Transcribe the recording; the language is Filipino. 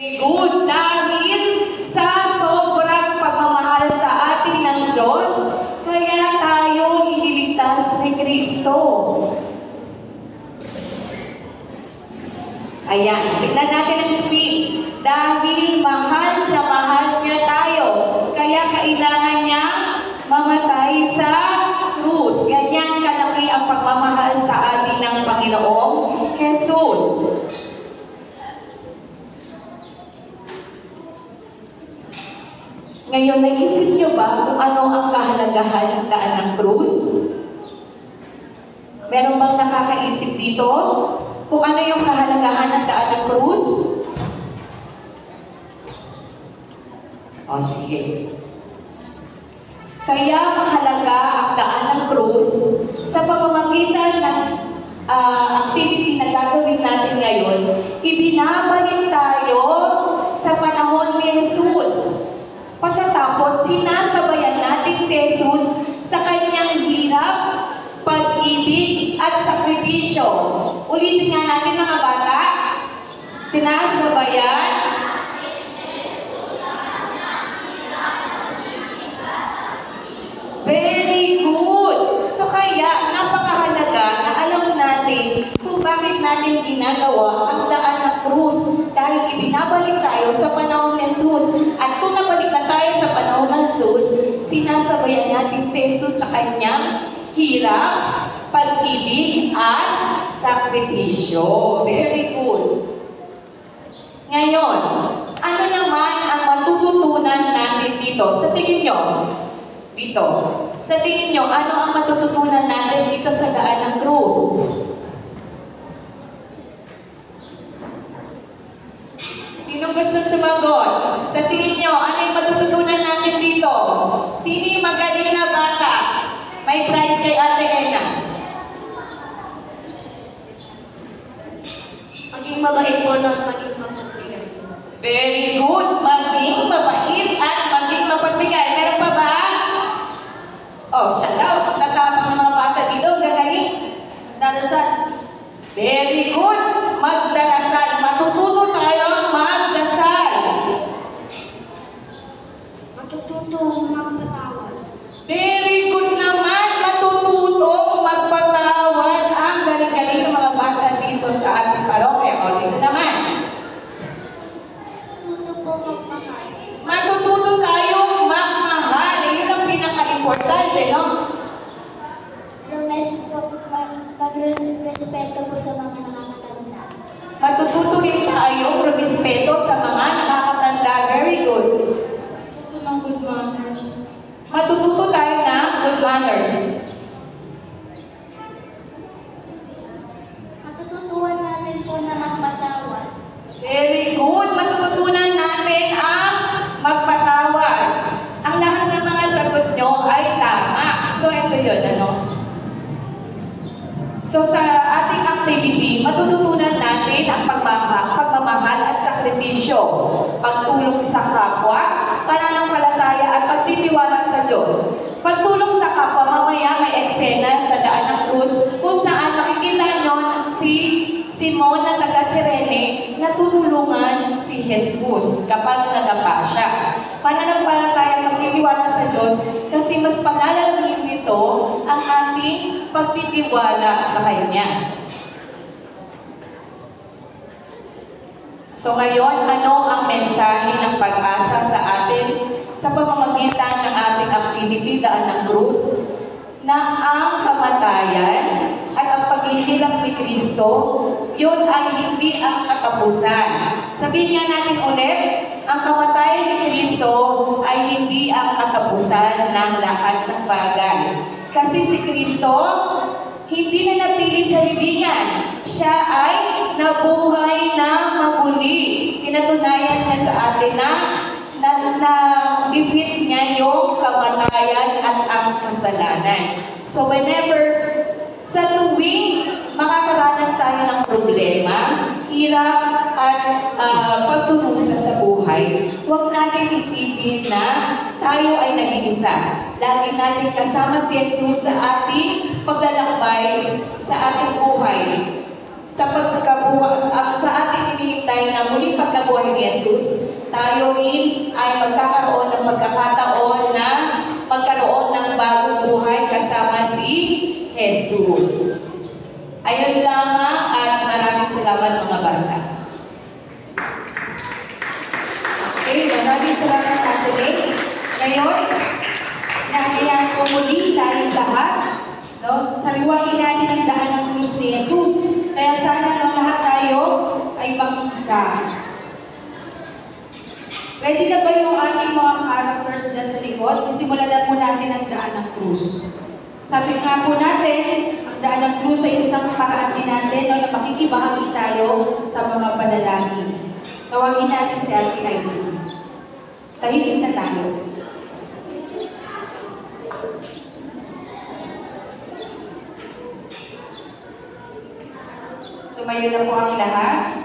Good, dahil sa sobrang pagmamahal sa atin ng Diyos, kaya tayo iniligtas ni Kristo. Ayan, tignan natin ang screen. Dahil mahal na mahal niya tayo, kaya kailangan niya mamatay sa krus. Ganyan kalaki ang pagmamahal sa atin ng Panginoong Jesus. Ngayon, naisip niyo ba kung ano ang kahalagahan ng daan ng krus? Meron bang nakakaisip dito kung ano yung kahalagahan ng daan ng krus? O, sige. Kaya mahalaga ang daan ng krus sa pamamagitan ng activity na gagawin natin ngayon. Ibinabalik tayo sa panahon ni Jesus. Pagkatapos, sinasabayan natin si Jesus sa kanyang hirap, pag-ibig, at sakripisyo. Ulitin nga natin mga bata. Sinasabayan. Very good. So kaya, napakahalaga na alam natin kung bakit natin ginagawa ang daan ng krus. Dahil ibinabalik tayo sa panahon ni Jesus. At kung nabalik na tayo sa panahon ng Jesus, sinasabayan natin si Jesus sa kanyang hirap, pag-ibig, at sakripisyo. Very good. Ngayon, ano naman ang matututunan natin dito? Sa tingin nyo, dito. Sa tingin nyo, ano ang matututunan natin dito sa daan ng krus? Sino gusto sumagot? Sa tingin nyo, ano yung matututunan natin dito? Sino yung magaling na bata? May prize kay Ate Ena. Maging mabait po at maging mapagbigay. Very good. Maging mabait at maging mapagbigay. Meron pa ba? Oh, siya daw. Tatapang ng mga bata dito. Gagaling. Magdadasal. Very good. Magdadasal. Matututo tayo magdasal. Matututong magpatawad. Very good naman. Matututong magpatawad. Ang galing-galing ng mga bata dito sa ating parokya. O, dito naman. Matututo po magmahal. Matututo tayong magmahal. Yun ang pinaka-importante, no? Magrespeto po sa mga nakakatanda. Matututo rin tayo respeto sa mga nakakatanda. Very good. Matututo ng good manners. Matututo tayo ng good manners. Matututuan natin po na magpatawad. Very good. Matututunan natin ang magpatawad. Ang lahat ng mga sagot nyo ay tama. So, ito yun, ano? So, sa ating activity, matututunan natin ang pagmamahal at sakripisyo, pagtulong sa kapwa, pananampalataya at pagtitiwala sa Diyos. Pagtulong sa kapwa, mamaya may eksena sa daan ng krus kung saan makikita nyo si Simon na taga Cirene na tutulungan si Jesus kapag nadapa siya. Pananampalataya at pagtitiwala sa Diyos kasi mas palalalagin nito ang ating pagtitiwala sa Kanya. So ngayon, ano ang mensahe ng pag-asa sa atin sa pamamagitan ng ating activity, daan ng krus, na ang kamatayan at ang paghihirap ni Kristo, yun ay hindi ang katapusan. Sabihin nga natin ulit, ang kamatayan ni Kristo ay hindi ang katapusan ng lahat ng bagay. Kasi si Kristo, hindi na natili sa libingan. Siya ay nabuhay na maguli. Pinatunayan niya sa atin na defeat niya yung kamatayan at ang kasalanan. So whenever, sa tuwing makakaranas tayo ng problema, hirap at pagtunusa sa buhay, huwag natin isipin na tayo ay nag-iisa. Lagi natin kasama si Jesus sa ating paglalakbay sa ating buhay. sa ating hinihintay na muling pagkabuhay ni Jesus, tayo rin ay magkakaroon ng pagkakataon na magkaroon ng bagong buhay kasama si Jesus. Ayun lamang at maraming salamat mga bata. Okay, maraming salamat Ate May. Ngayon, naayaan ko muli tayong lahat, no? Sariwain natin ang daan ng krus ni Jesus. Kaya sana no, lahat tayo ay makisa. Ready na ba yung ating mga characters dyan sa likod? Sisimulan na po natin ang daan ng krus. Sabi nga po natin, ang daan ng krus ay isang paraan din natin no, na makikibahagi tayo sa mga panalangin. Tawagin natin si Ate Aileen. Tahimik na tayo. Tumayo na po ang lahat.